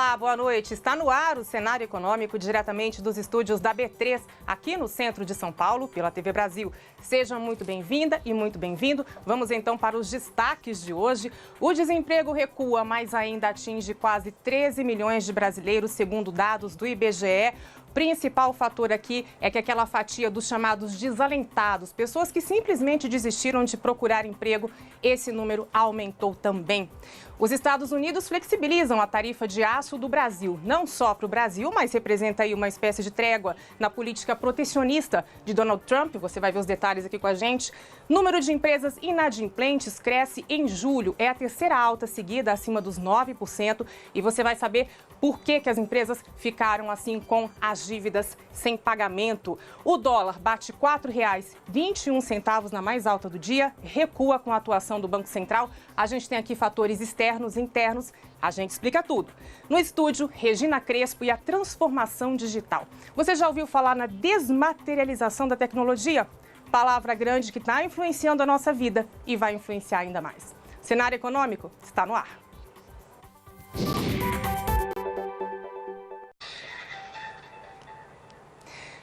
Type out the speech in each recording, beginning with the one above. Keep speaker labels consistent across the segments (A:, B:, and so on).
A: Olá, boa noite. Está no ar o cenário econômico diretamente dos estúdios da B3, aqui no centro de São Paulo, pela TV Brasil. Seja muito bem-vinda e muito bem-vindo. Vamos então para os destaques de hoje. O desemprego recua, mas ainda atinge quase 13 milhões de brasileiros, segundo dados do IBGE. O principal fator aqui é que aquela fatia dos chamados desalentados, pessoas que simplesmente desistiram de procurar emprego, esse número aumentou também. Os Estados Unidos flexibilizam a tarifa de aço do Brasil, não só para o Brasil, mas representa aí uma espécie de trégua na política protecionista de Donald Trump. Você vai ver os detalhes aqui com a gente. Número de empresas inadimplentes cresce em julho, é a terceira alta seguida acima dos 9%, e você vai saber por que as empresas ficaram assim com as dívidas sem pagamento. O dólar bate R$ 4,21 na mais alta do dia, recua com a atuação do Banco Central. A gente tem aqui fatores externos e internos, a gente explica tudo. No estúdio, Regina Crespo e a transformação digital. Você já ouviu falar na desmaterialização da tecnologia? Palavra grande que está influenciando a nossa vida e vai influenciar ainda mais. O cenário econômico está no ar.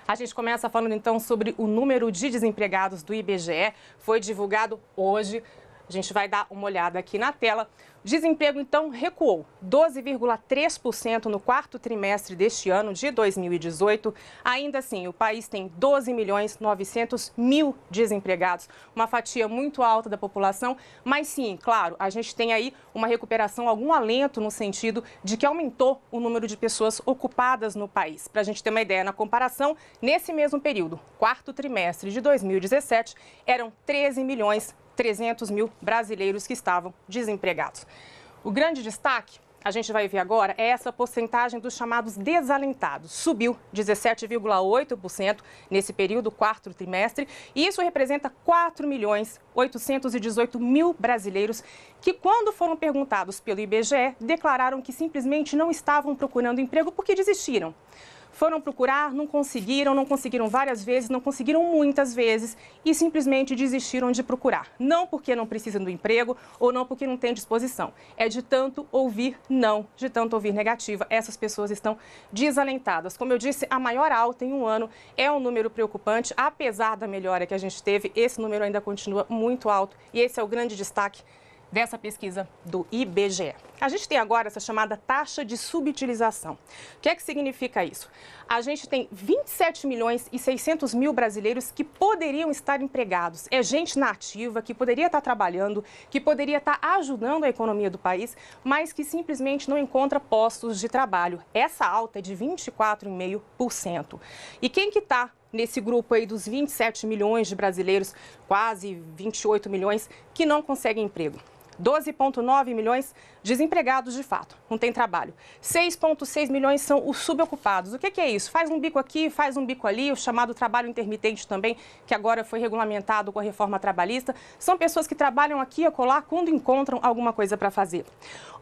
A: A gente começa falando então sobre o número de desempregados do IBGE. Foi divulgado hoje. A gente vai dar uma olhada aqui na tela. O desemprego, então, recuou 12,3% no quarto trimestre deste ano, de 2018. Ainda assim, o país tem 12.900.000 desempregados, uma fatia muito alta da população. Mas sim, claro, a gente tem aí uma recuperação, algum alento no sentido de que aumentou o número de pessoas ocupadas no país. Para a gente ter uma ideia, na comparação, nesse mesmo período, quarto trimestre de 2017, eram 13.300.000 brasileiros que estavam desempregados. O grande destaque, a gente vai ver agora, é essa porcentagem dos chamados desalentados. Subiu 17,8% nesse período, quarto trimestre, e isso representa 4.818.000 brasileiros que, quando foram perguntados pelo IBGE, declararam que simplesmente não estavam procurando emprego porque desistiram. Foram procurar, não conseguiram várias vezes, não conseguiram muitas vezes e simplesmente desistiram de procurar. Não porque não precisam do emprego ou não porque não têm disposição. É de tanto ouvir não, de tanto ouvir negativa. Essas pessoas estão desalentadas. Como eu disse, a maior alta em um ano é um número preocupante. Apesar da melhora que a gente teve, esse número ainda continua muito alto e esse é o grande destaque dessa pesquisa do IBGE. A gente tem agora essa chamada taxa de subutilização. O que é que significa isso? A gente tem 27.600.000 brasileiros que poderiam estar empregados. É gente na ativa, que poderia estar trabalhando, que poderia estar ajudando a economia do país, mas que simplesmente não encontra postos de trabalho. Essa alta é de 24,5%. E quem que está nesse grupo aí dos 27 milhões de brasileiros, quase 28 milhões, que não conseguem emprego? 12,9 milhões desempregados de fato, não tem trabalho. 6,6 milhões são os subocupados. O que é isso? Faz um bico aqui, faz um bico ali, o chamado trabalho intermitente também, que agora foi regulamentado com a reforma trabalhista. São pessoas que trabalham aqui e acolá quando encontram alguma coisa para fazer.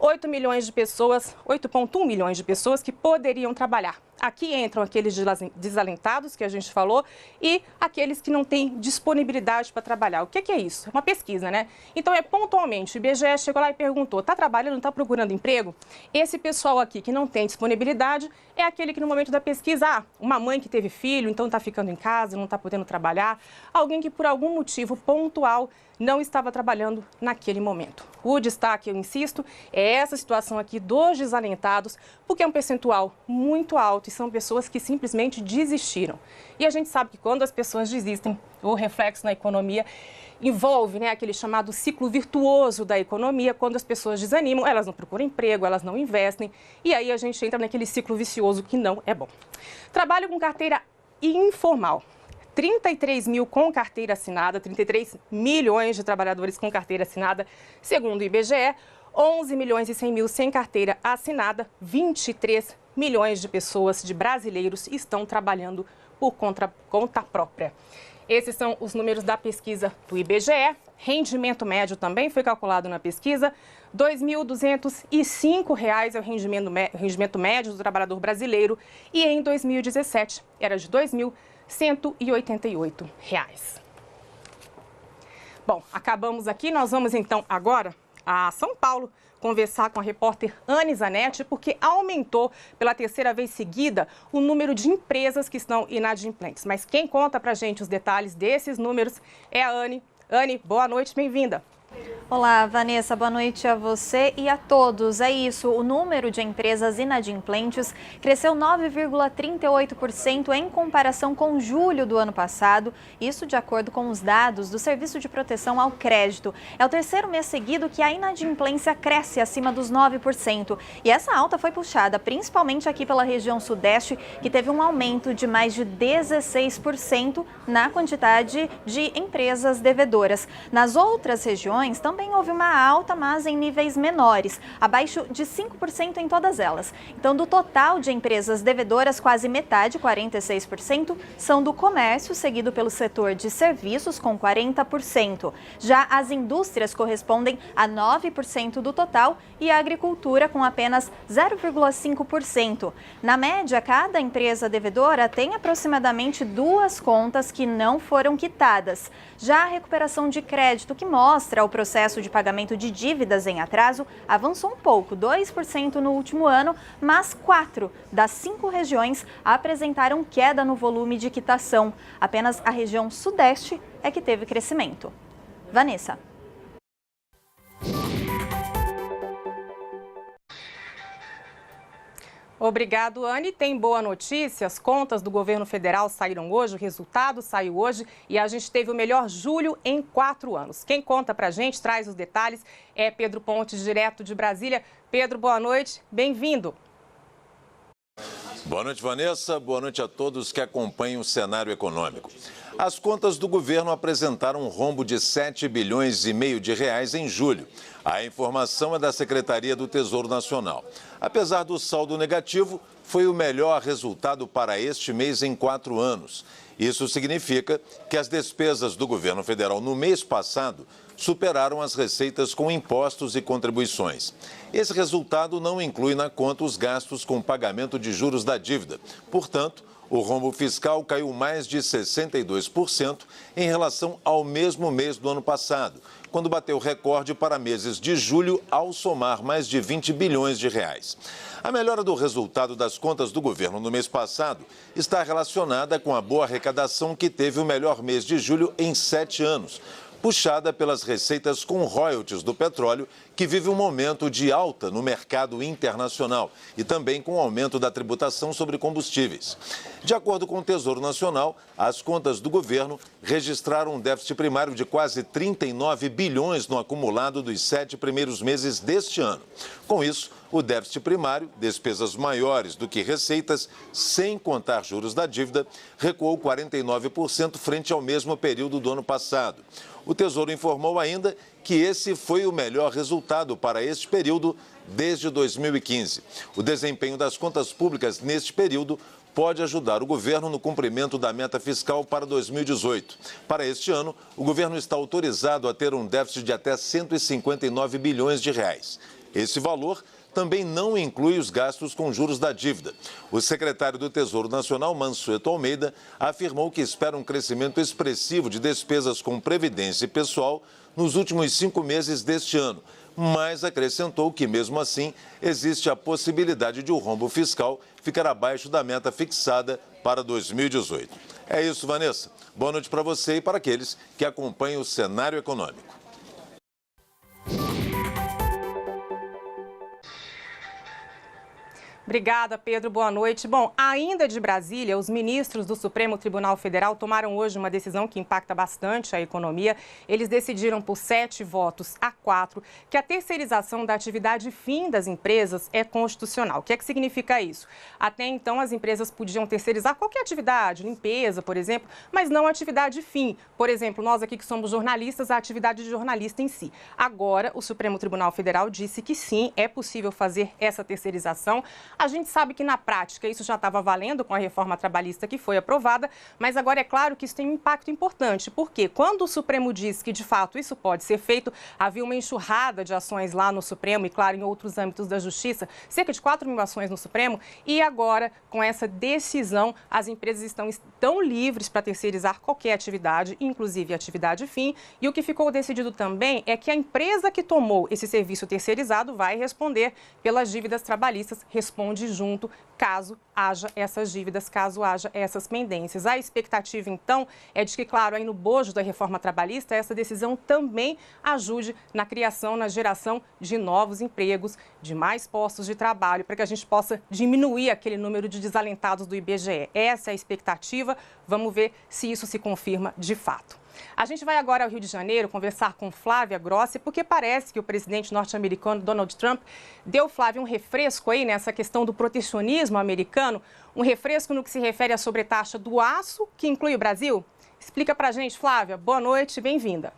A: 8 milhões de pessoas, 8,1 milhões de pessoas que poderiam trabalhar. Aqui entram aqueles desalentados que a gente falou e aqueles que não têm disponibilidade para trabalhar. O que é isso? É uma pesquisa, né? Então, pontualmente, o IBGE chegou lá e perguntou, está trabalhando, está procurando emprego? Esse pessoal aqui que não tem disponibilidade é aquele que no momento da pesquisa, uma mãe que teve filho, então está ficando em casa, não está podendo trabalhar, alguém que por algum motivo pontual não estava trabalhando naquele momento. O destaque, eu insisto, é essa situação aqui dos desalentados, porque é um percentual muito alto e são pessoas que simplesmente desistiram. E a gente sabe que quando as pessoas desistem, o reflexo na economia envolve, né, aquele chamado ciclo virtuoso da economia. Quando as pessoas desanimam, elas não procuram emprego, elas não investem e aí a gente entra naquele ciclo vicioso que não é bom. Trabalho com carteira informal. 33 mil com carteira assinada, 33 milhões de trabalhadores com carteira assinada, segundo o IBGE, 11 milhões e 100 mil sem carteira assinada, 23 milhões de pessoas, de brasileiros, estão trabalhando por conta própria. Esses são os números da pesquisa do IBGE. Rendimento médio também foi calculado na pesquisa. R$ 2.205 é o rendimento médio do trabalhador brasileiro e em 2017 era de R$ 2.188. Bom, acabamos aqui. Nós vamos então agora a São Paulo conversar com a repórter Anne Zanetti, porque aumentou pela terceira vez seguida o número de empresas que estão inadimplentes. Mas quem conta pra gente os detalhes desses números é a Anne. Anne, boa noite, bem-vinda.
B: Olá, Vanessa, boa noite a você e a todos. É isso, o número de empresas inadimplentes cresceu 9,38% em comparação com julho do ano passado, isso de acordo com os dados do Serviço de Proteção ao Crédito. É o terceiro mês seguido que a inadimplência cresce acima dos 9%. E essa alta foi puxada principalmente aqui pela região sudeste, que teve um aumento de mais de 16% na quantidade de empresas devedoras. Nas outras regiões, também houve uma alta, mas em níveis menores, abaixo de 5% em todas elas. Então, do total de empresas devedoras, quase metade, 46%, são do comércio, seguido pelo setor de serviços, com 40%. Já as indústrias correspondem a 9% do total e a agricultura com apenas 0,5%. Na média, cada empresa devedora tem aproximadamente 2 contas que não foram quitadas. Já a recuperação de crédito, que mostra o processo de pagamento de dívidas em atraso, avançou um pouco, 2% no último ano, mas 4 das 5 regiões apresentaram queda no volume de quitação. Apenas a região sudeste é que teve crescimento. Vanessa.
A: Obrigado, Anne. Tem boa notícia, as contas do governo federal saíram hoje, o resultado saiu hoje e a gente teve o melhor julho em 4 anos. Quem conta pra gente, traz os detalhes, é Pedro Pontes, direto de Brasília. Pedro, boa noite, bem-vindo.
C: Boa noite, Vanessa. Boa noite a todos que acompanham o cenário econômico. As contas do governo apresentaram um rombo de 7,5 bilhões de reais em julho. A informação é da Secretaria do Tesouro Nacional. Apesar do saldo negativo, foi o melhor resultado para este mês em 4 anos. Isso significa que as despesas do governo federal no mês passado superaram as receitas com impostos e contribuições. Esse resultado não inclui na conta os gastos com pagamento de juros da dívida. Portanto, o rombo fiscal caiu mais de 62% em relação ao mesmo mês do ano passado, quando bateu recorde para meses de julho ao somar mais de 20 bilhões de reais. A melhora do resultado das contas do governo no mês passado está relacionada com a boa arrecadação que teve o melhor mês de julho em 7 anos, puxada pelas receitas com royalties do petróleo, que vive um momento de alta no mercado internacional e também com o aumento da tributação sobre combustíveis. De acordo com o Tesouro Nacional, as contas do governo registraram um déficit primário de quase 39 bilhões no acumulado dos 7 primeiros meses deste ano. Com isso, o déficit primário, despesas maiores do que receitas, sem contar juros da dívida, recuou 49% frente ao mesmo período do ano passado. O Tesouro informou ainda que esse foi o melhor resultado para este período desde 2015. O desempenho das contas públicas neste período pode ajudar o governo no cumprimento da meta fiscal para 2018. Para este ano, o governo está autorizado a ter um déficit de até 159 bilhões de reais. Esse valor também não inclui os gastos com juros da dívida. O secretário do Tesouro Nacional, Mansueto Almeida, afirmou que espera um crescimento expressivo de despesas com previdência e pessoal nos últimos 5 meses deste ano, mas acrescentou que, mesmo assim, existe a possibilidade de o rombo fiscal ficar abaixo da meta fixada para 2018. É isso, Vanessa. Boa noite para você e para aqueles que acompanham o cenário econômico.
A: Obrigada, Pedro. Boa noite. Bom, ainda de Brasília, os ministros do Supremo Tribunal Federal tomaram hoje uma decisão que impacta bastante a economia. Eles decidiram por 7-4 que a terceirização da atividade fim das empresas é constitucional. O que é que significa isso? Até então, as empresas podiam terceirizar qualquer atividade, limpeza, por exemplo, mas não a atividade fim. Por exemplo, nós aqui que somos jornalistas, a atividade de jornalista em si. Agora, o Supremo Tribunal Federal disse que sim, é possível fazer essa terceirização. A gente sabe que na prática isso já estava valendo com a reforma trabalhista que foi aprovada, mas agora é claro que isso tem um impacto importante, porque quando o Supremo diz que de fato isso pode ser feito, havia uma enxurrada de ações lá no Supremo e, claro, em outros âmbitos da Justiça, cerca de 4.000 ações no Supremo, e agora, com essa decisão, as empresas estão livres para terceirizar qualquer atividade, inclusive atividade fim, e o que ficou decidido também é que a empresa que tomou esse serviço terceirizado vai responder pelas dívidas trabalhistas, responde junto caso haja essas dívidas, caso haja essas pendências. A expectativa, então, é de que, claro, aí no bojo da reforma trabalhista, essa decisão também ajude na criação, na geração de novos empregos, de mais postos de trabalho, para que a gente possa diminuir aquele número de desalentados do IBGE. Essa é a expectativa. Vamos ver se isso se confirma de fato. A gente vai agora ao Rio de Janeiro conversar com Flávia Grossi, porque parece que o presidente norte-americano Donald Trump deu, Flávia, um refresco aí nessa questão do protecionismo americano, um refresco no que se refere à sobretaxa do aço, que inclui o Brasil. Explica pra gente, Flávia. Boa noite, bem-vinda.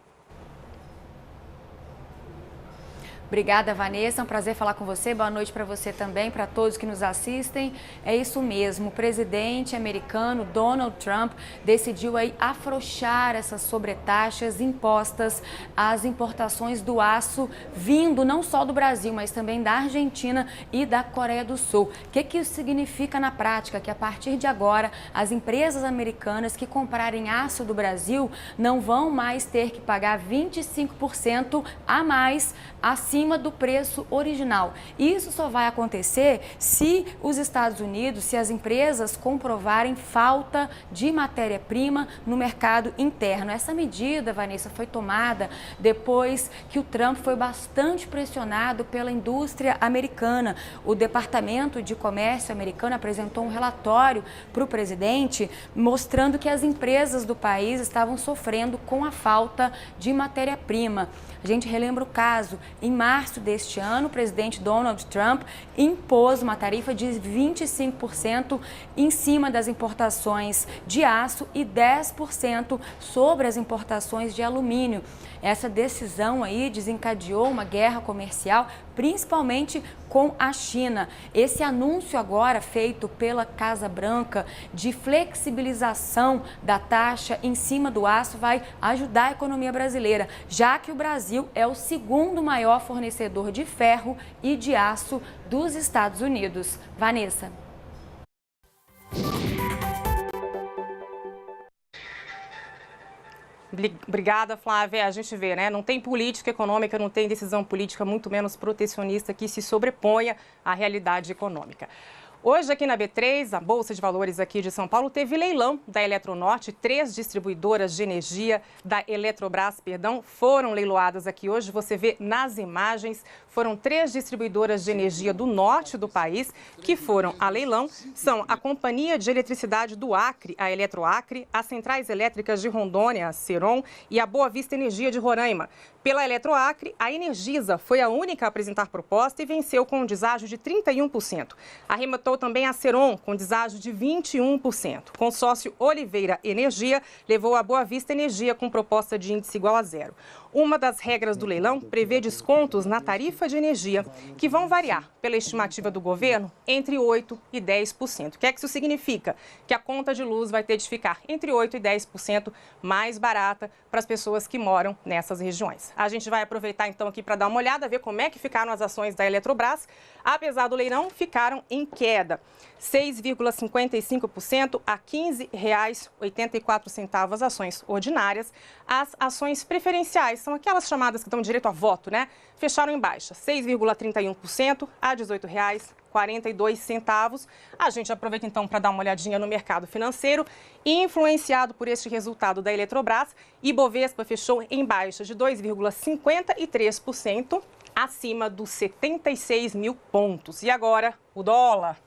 D: Obrigada, Vanessa. É um prazer falar com você. Boa noite para você também, para todos que nos assistem. É isso mesmo. O presidente americano Donald Trump decidiu aí afrouxar essas sobretaxas impostas às importações do aço vindo não só do Brasil, mas também da Argentina e da Coreia do Sul. O que isso significa na prática? Que a partir de agora, as empresas americanas que comprarem aço do Brasil não vão mais ter que pagar 25% a mais acima do preço original. Isso só vai acontecer se os Estados Unidos, se as empresas comprovarem falta de matéria-prima no mercado interno. Essa medida, Vanessa, foi tomada depois que o Trump foi bastante pressionado pela indústria americana. O Departamento de Comércio americano apresentou um relatório para o presidente mostrando que as empresas do país estavam sofrendo com a falta de matéria-prima. A gente relembra o caso. Em março deste ano, o presidente Donald Trump impôs uma tarifa de 25% em cima das importações de aço e 10% sobre as importações de alumínio. Essa decisão aí desencadeou uma guerra comercial, principalmente com a China. Esse anúncio agora feito pela Casa Branca de flexibilização da taxa em cima do aço vai ajudar a economia brasileira, já que o Brasil é o segundo maior fornecedor de ferro e de aço dos Estados Unidos. Vanessa.
A: Obrigada, Flávia. A gente vê, né? Não tem política econômica, não tem decisão política, muito menos protecionista, que se sobreponha à realidade econômica. Hoje, aqui na B3, a Bolsa de Valores aqui de São Paulo, teve leilão da Eletronorte. 3 distribuidoras de energia da Eletrobras, foram leiloadas aqui hoje. Você vê nas imagens, foram 3 distribuidoras de energia do norte do país que foram a leilão. São a Companhia de Eletricidade do Acre, a Eletroacre, as Centrais Elétricas de Rondônia, a Ceron, e a Boa Vista Energia de Roraima. Pela Eletroacre, a Energisa foi a única a apresentar proposta e venceu com um deságio de 31%. Arrematou também a Ceron, com deságio de 21%. O consórcio Oliveira Energia levou a Boa Vista Energia com proposta de índice igual a 0. Uma das regras do leilão prevê descontos na tarifa de energia, que vão variar, pela estimativa do governo, entre 8% e 10%. O que é que isso significa? Que a conta de luz vai ter de ficar entre 8% e 10% mais barata para as pessoas que moram nessas regiões. A gente vai aproveitar então aqui para dar uma olhada, ver como é que ficaram as ações da Eletrobras. Apesar do leilão, ficaram em queda. 6,55% a R$ 15,84 as ações ordinárias. As ações preferenciais, são aquelas chamadas que dão direito a voto, né? Fecharam em baixa, 6,31% a R$ 18,42. A gente aproveita então para dar uma olhadinha no mercado financeiro. E influenciado por este resultado da Eletrobras, Ibovespa fechou em baixa de 2,53%, acima dos 76 mil pontos. E agora, o dólar.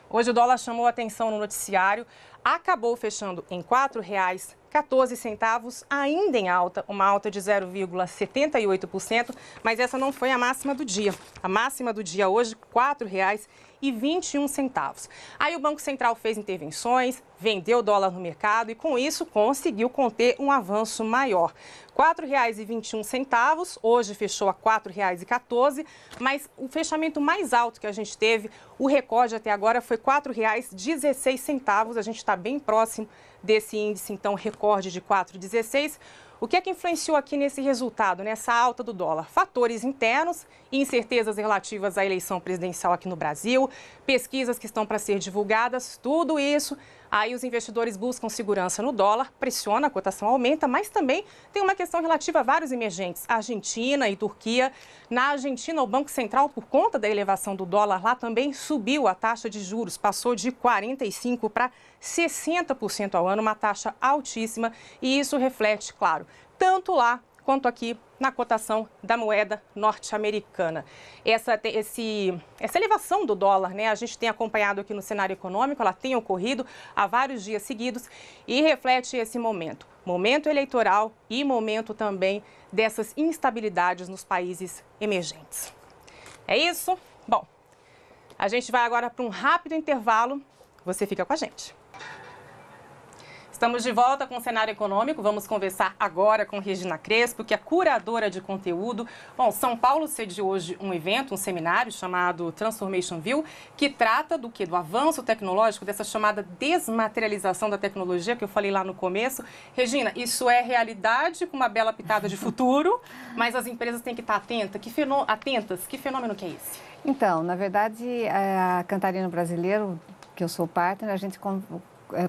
A: Hoje o dólar chamou a atenção no noticiário, acabou fechando em R$ 4,14, ainda em alta, uma alta de 0,78%, mas essa não foi a máxima do dia. A máxima do dia hoje, R$ 4,16. R$4,21. Aí o Banco Central fez intervenções, vendeu o dólar no mercado e, com isso, conseguiu conter um avanço maior. R$ 4,21, hoje fechou a R$ 4,14, mas o fechamento mais alto que a gente teve, o recorde até agora foi R$ 4,16. A gente está bem próximo desse índice, então, recorde de 4,16. O que é que influenciou aqui nesse resultado, nessa alta do dólar? Fatores internos, incertezas relativas à eleição presidencial aqui no Brasil, pesquisas que estão para ser divulgadas, tudo isso. Aí os investidores buscam segurança no dólar, pressiona, a cotação aumenta, mas também tem uma questão relativa a vários emergentes, Argentina e Turquia. Na Argentina, o Banco Central, por conta da elevação do dólar lá, também subiu a taxa de juros, passou de 45% para 60% ao ano, uma taxa altíssima, e isso reflete, claro, tanto lá quanto aqui na cotação da moeda norte-americana. Essa elevação do dólar, né, a gente tem acompanhado aqui no cenário econômico, ela tem ocorrido há vários dias seguidos e reflete esse momento eleitoral e momento também dessas instabilidades nos países emergentes. É isso? Bom, a gente vai agora para um rápido intervalo, você fica com a gente. Estamos de volta com o cenário econômico. Vamos conversar agora com Regina Crespo, que é curadora de conteúdo. Bom, São Paulo sediou hoje um evento, um seminário chamado Transformation View, que trata do quê? Do avanço tecnológico, dessa chamada desmaterialização da tecnologia que eu falei lá no começo. Regina, isso é realidade com uma bela pitada de futuro, mas as empresas têm que estar atentas. Que fenômeno que é esse?
E: Então, na verdade, a Cantarino Brasileiro, que eu sou partner, a gente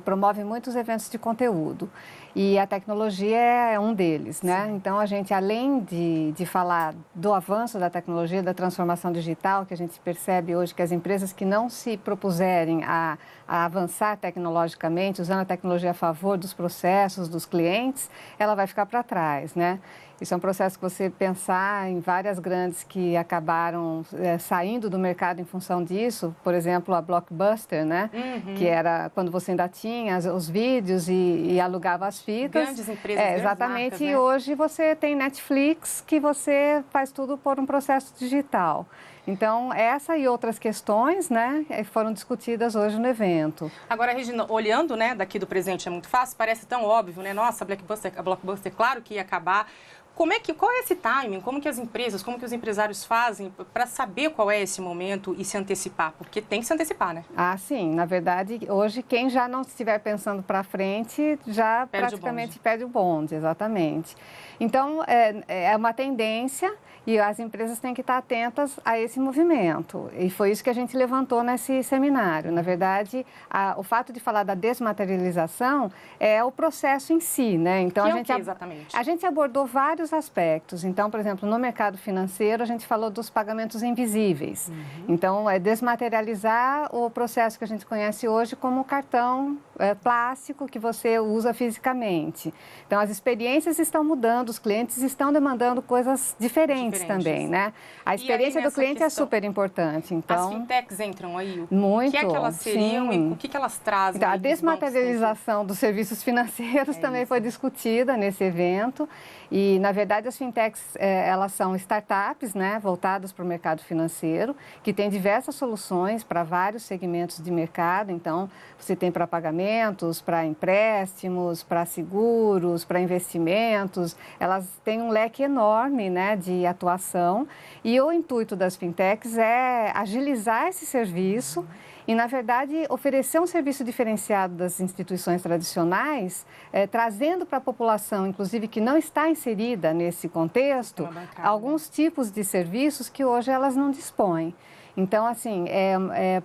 E: promove muitos eventos de conteúdo e a tecnologia é um deles, né?
A: Sim.
E: Então, a gente, além de falar do avanço da tecnologia, da transformação digital, que a gente percebe hoje que as empresas que não se propuserem a avançar tecnologicamente, usando a tecnologia a favor dos processos, dos clientes, ela vai ficar para trás, né? Isso é um processo que você pensar em várias grandes que acabaram saindo do mercado em função disso, por exemplo, a Blockbuster, né? Uhum. Que era quando você ainda tinha os vídeos e alugava as fitas.
A: Grandes empresas, grandes
E: exatamente,
A: marcas, né?
E: E hoje você tem Netflix, que você faz tudo por um processo digital. Então, essa e outras questões, né, foram discutidas hoje no evento.
A: Agora, Regina, olhando, né, daqui do presente é muito fácil, parece tão óbvio, né? Nossa, a Blockbuster, claro que ia acabar. Qual é esse timing? Como que as empresas, como que os empresários fazem para saber qual é esse momento e se antecipar? Porque tem que se antecipar, né?
E: Ah, sim. Na verdade, hoje, quem já não estiver pensando para frente, já praticamente perde o bonde, exatamente. Então, é uma tendência e as empresas têm que estar atentas a esse movimento. E foi isso que a gente levantou nesse seminário. Na verdade, o fato de falar da desmaterialização é o processo em si, né? Então,
A: exatamente?
E: A gente abordou vários aspectos. Então, por exemplo, no mercado financeiro, a gente falou dos pagamentos invisíveis. Uhum. Então, é desmaterializar o processo que a gente conhece hoje como o cartão plástico que você usa fisicamente. Então, as experiências estão mudando, os clientes estão demandando coisas diferentes também, né? A experiência do cliente é super importante. Então,
A: as fintechs entram aí?
E: Muito.
A: O que é que elas seriam e o que elas trazem?
E: Então, a desmaterialização dos serviços financeiros também foi discutida nesse evento. E, na verdade, as fintechs, elas são startups, né, voltadas para o mercado financeiro, que têm diversas soluções para vários segmentos de mercado. Então, você tem para pagamentos, para empréstimos, para seguros, para investimentos. Elas têm um leque enorme, né, de atuação. E o intuito das fintechs é agilizar esse serviço e, na verdade, oferecer um serviço diferenciado das instituições tradicionais, trazendo para a população, inclusive, que não está inserida nesse contexto, alguns tipos de serviços que hoje elas não dispõem. Então, assim,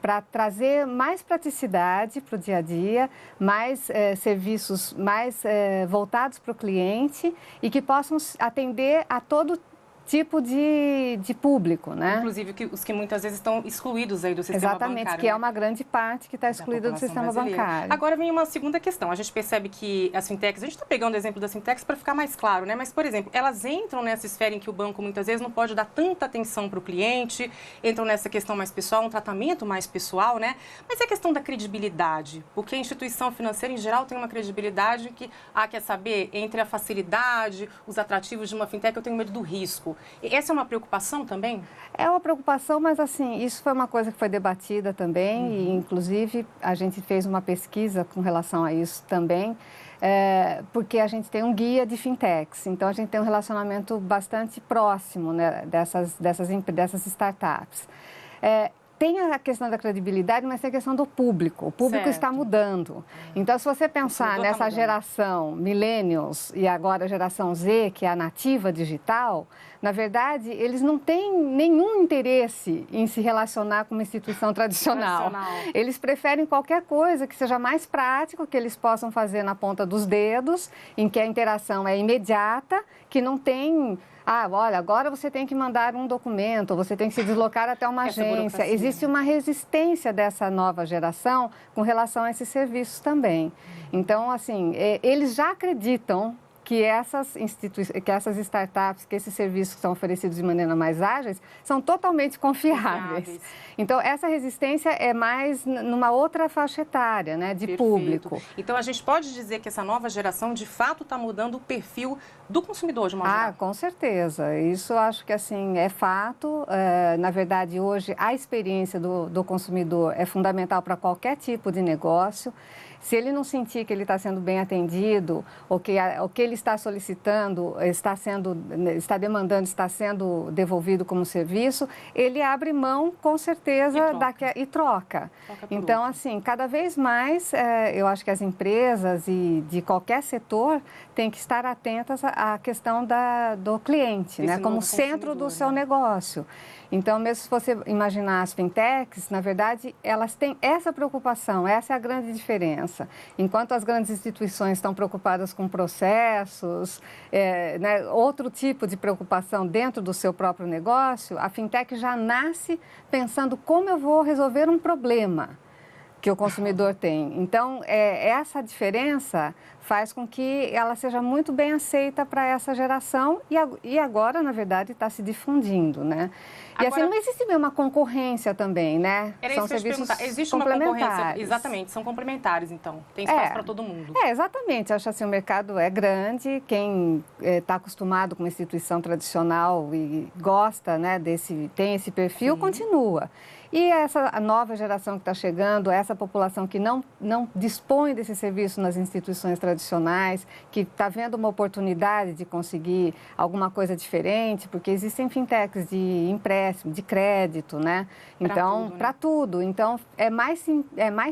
E: para trazer mais praticidade para o dia a dia, mais serviços mais voltados para o cliente e que possam atender a todo tipo de público, né?
A: Inclusive os que muitas vezes estão excluídos aí do sistema bancário.
E: Exatamente, que é uma grande parte que está excluída do sistema bancário.
A: Agora vem uma segunda questão. A gente percebe que as fintechs, a gente está pegando o exemplo das fintechs para ficar mais claro, né? Mas, por exemplo, elas entram nessa esfera em que o banco muitas vezes não pode dar tanta atenção para o cliente, entram nessa questão mais pessoal, um tratamento mais pessoal, né? Mas é a questão da credibilidade, porque a instituição financeira, em geral, tem uma credibilidade que, quer saber, entre a facilidade, os atrativos de uma fintech, eu tenho medo do risco. E essa é uma preocupação também?
E: É uma preocupação, mas assim, isso foi uma coisa que foi debatida também e inclusive a gente fez uma pesquisa com relação a isso também, porque a gente tem um guia de fintechs, então a gente tem um relacionamento bastante próximo, né, dessas startups. Tem a questão da credibilidade, mas tem a questão do público. O público está mudando. Então, se você pensar nessa geração millennials e agora a geração Z, que é a nativa digital, na verdade, eles não têm nenhum interesse em se relacionar com uma instituição tradicional. Eles preferem qualquer coisa que seja mais prático, que eles possam fazer na ponta dos dedos, em que a interação é imediata, que não tem... olha, agora você tem que mandar um documento, você tem que se deslocar até uma agência. Existe uma resistência dessa nova geração com relação a esses serviços também. Então, assim, eles já acreditam que essas startups, que esses serviços que são oferecidos de maneira mais ágeis, são totalmente confiáveis. Então, essa resistência é mais numa outra faixa etária, né, de público.
A: Então, a gente pode dizer que essa nova geração, de fato, está mudando o perfil do consumidor de uma maneira?
E: Com certeza. Isso eu acho que, assim, é fato. Na verdade, hoje, a experiência do consumidor é fundamental para qualquer tipo de negócio. Se ele não sentir que ele está sendo bem atendido, ou que o que ele está solicitando, está demandando, está sendo devolvido como serviço, ele abre mão, com certeza, e troca. Então, assim, cada vez mais, eu acho que as empresas e de qualquer setor têm que estar atentas à questão do cliente, né, como centro do seu negócio. Então, mesmo se você imaginar as fintechs, na verdade, elas têm essa preocupação, essa é a grande diferença. Enquanto as grandes instituições estão preocupadas com processos, né, outro tipo de preocupação dentro do seu próprio negócio, a fintech já nasce pensando como eu vou resolver um problema que o consumidor tem. Então, essa diferença faz com que ela seja muito bem aceita para essa geração e agora, na verdade, está se difundindo, né? E assim, não existe bem uma concorrência também, né?
A: São serviços existe uma concorrência, exatamente, são complementares, então. Tem espaço para todo mundo.
E: Exatamente. Acho assim, o mercado é grande, quem está acostumado com uma instituição tradicional e gosta, né, tem esse perfil, continua. E a nova geração que está chegando, essa população que não dispõe desse serviço nas instituições tradicionais, que está vendo uma oportunidade de conseguir alguma coisa diferente, porque existem fintechs de empréstimo, de crédito, né? Então, para tudo. Então, é mais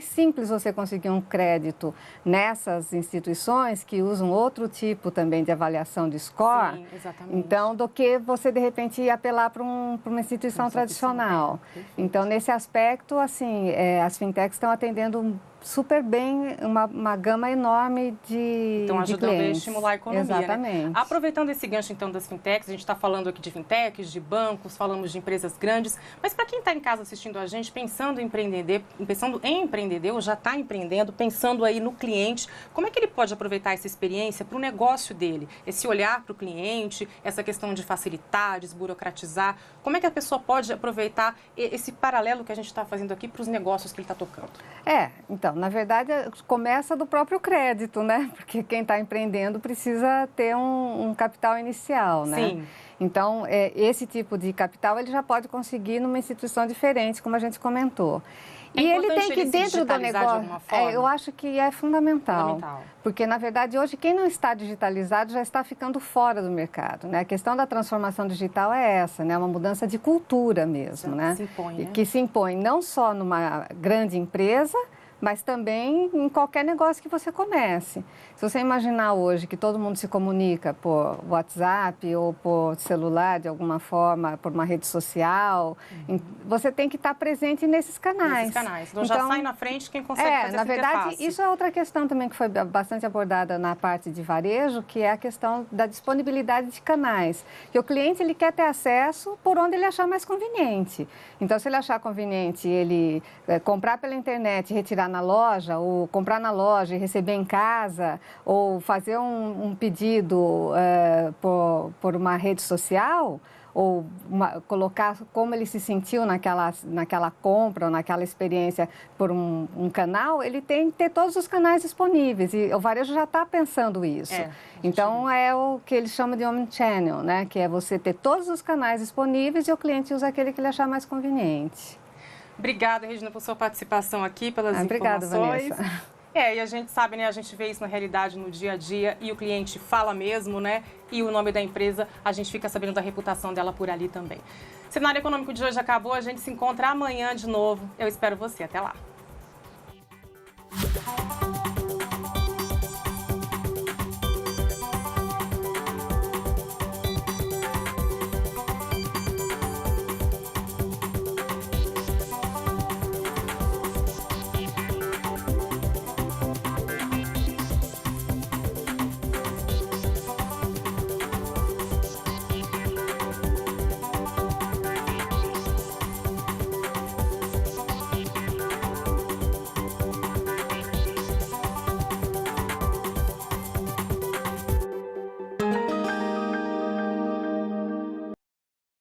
E: simples você conseguir um crédito nessas instituições que usam outro tipo também de avaliação de score.
A: Sim, exatamente.
E: Então, do que você, de repente, ir apelar para uma instituição tradicional. Então, nesse aspecto, assim, as fintechs estão atendendo super bem uma gama enorme de
A: Então, ajudando a estimular a economia.
E: Exatamente.
A: Né? Aproveitando esse gancho, então, das fintechs, a gente está falando aqui de fintechs, de bancos, falamos de empresas grandes, mas para quem está em casa assistindo a gente, pensando em empreender ou já está empreendendo, pensando aí no cliente, como é que ele pode aproveitar essa experiência para o negócio dele? Esse olhar para o cliente, essa questão de facilitar, desburocratizar, como é que a pessoa pode aproveitar esse paralelo que a gente está fazendo aqui para os negócios que ele está tocando?
E: Então, na verdade, começa do próprio crédito, né? Porque quem está empreendendo precisa ter um capital inicial, né?
A: Sim.
E: Então, esse tipo de capital ele já pode conseguir numa instituição diferente, como a gente comentou. E ele tem que, dentro do negócio, eu acho que é fundamental. Porque, na verdade, hoje, quem não está digitalizado já está ficando fora do mercado, né? A questão da transformação digital é essa, né? Uma mudança de cultura mesmo, né?
A: Se impõe, né?
E: Que se impõe não só numa grande empresa, mas também em qualquer negócio que você comece. Se você imaginar hoje que todo mundo se comunica por WhatsApp ou por celular, de alguma forma, por uma rede social, você tem que estar presente nesses canais.
A: Então, já sai na frente quem consegue fazer essa interface.
E: Na verdade, isso é outra questão também que foi bastante abordada na parte de varejo, que é a questão da disponibilidade de canais. Que o cliente ele quer ter acesso por onde ele achar mais conveniente. Então, se ele achar conveniente ele comprar pela internet e retirar na loja, ou comprar na loja e receber em casa, ou fazer um pedido por uma rede social, ou colocar como ele se sentiu naquela compra ou naquela experiência por um canal, ele tem que ter todos os canais disponíveis e o varejo já está pensando isso. Então, é o que eles chamam de omnichannel, né? Que é você ter todos os canais disponíveis e o cliente usa aquele que ele achar mais conveniente.
A: Obrigada, Regina, por sua participação aqui, pelas
E: informações.
A: Obrigada, Vanessa. E a gente sabe, né, a gente vê isso na realidade no dia a dia e o cliente fala mesmo, né, e o nome da empresa, a gente fica sabendo da reputação dela por ali também. O Cenário Econômico de hoje acabou, a gente se encontra amanhã de novo. Eu espero você, até lá.